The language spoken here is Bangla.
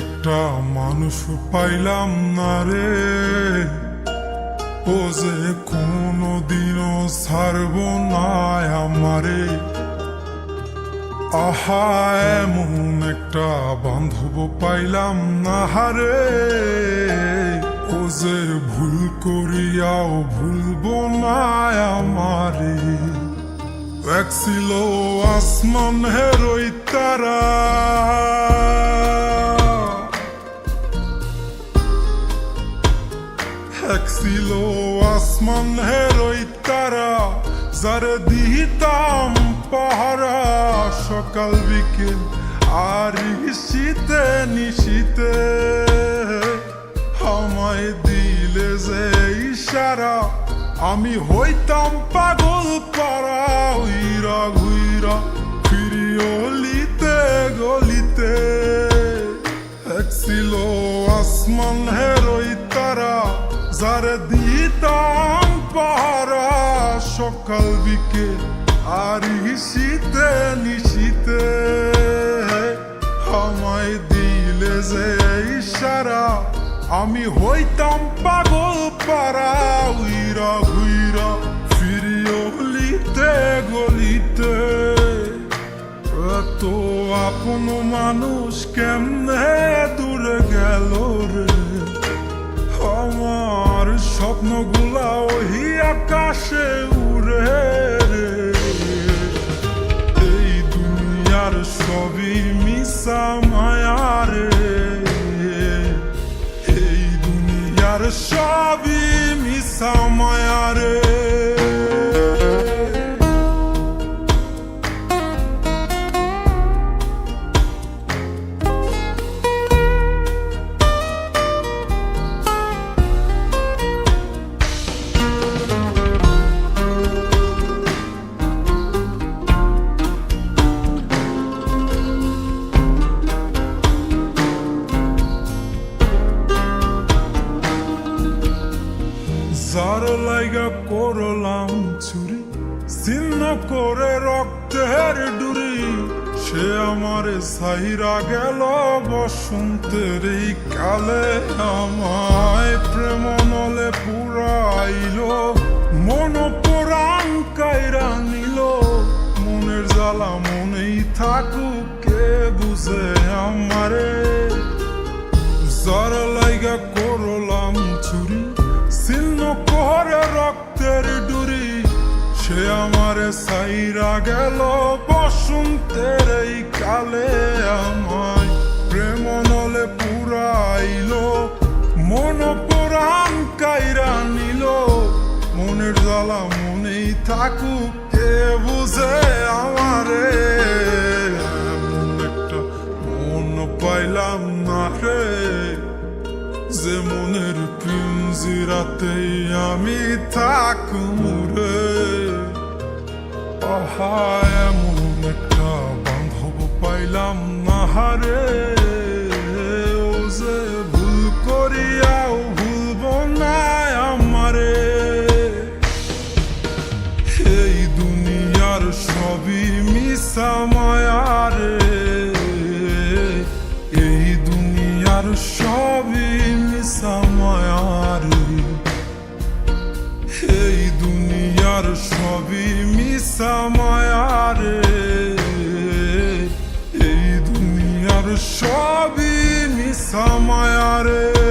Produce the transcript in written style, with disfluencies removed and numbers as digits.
একটা মানুষ পাইলাম না রে, ও যে কোনদিনও ছাড়ব না আমারে। আহা, এমন একটা বান্ধব পাইলাম না রে, ও যে ভুল করিয়াও ভুলব না আমারে। এক ছিল আসমান হেরোই তারা, এক ছিল আসমান হেরোই তারা, যারে দিতাম পাহারা সকাল বিকেল আর শীতে নিশীতে। আমায় দিলে যে ইশারা, আমি হইতাম পাগল পারা, উইরা ঘুইরা ফিরি অলিতে গলিতে। এক ছিল আসমান হেরোই তারা, যারে দিতাম পাহারা সকাল বিকেল আর শীতে নিশীতে। আমায় দিলে যে ইশারা, আমি হইতাম পাগল পারা, উইরা ঘুইরা ফিরি অলিতে গলিতে। এত আপন মানুষ কেমনে দূরে গেল রে, আমার স্বপ্নগুলা ওই আকাশে উড়ে রে। এই দুনিয়ার সবই মিশা মায়া রে, এই দুনিয়ার সবই মিশা মায়া রে। যার লাইগা করলাম চুরি, ছিন্ন করে রক্তের ডুরি, সে আমারে সাইরা গেল বসন্তের এই কালে। আমায় প্রেম নলে পুরাইল, মন পোড়ান কাইরা নিল। মনের জ্বালা মনেই থাকুক, কে বুঝে আমারে। যার লাইগা করলাম চুরি, ছিন্ন করে রক্তের ডুরি, সে আমারে সাইরা গেল বসন্তের এই কালে। আমায় প্রেম নলে পুরাইল, মন পোড়ান কাইরা নিল। মনের জ্বালা মনেই থাকুক, কে বুঝে আমারে। এমন একটা মন পাইলাম না রে, যে মনের পিঞ্জিরাতেই আমি থাকুম রে। আহা, এমন একটা বান্ধব পাইলাম না রে, ও যে ভুল করিয়াও ভুলব না আমারে। এই দুনিয়ার সবই মিশা মায়া রে, এই দুনিয়ার সবই মিশা মায়া রে। এই দুনিয়ার সবই মিশা মায়া রে, এই দুনিয়ার সবই মিশা মায়া রে।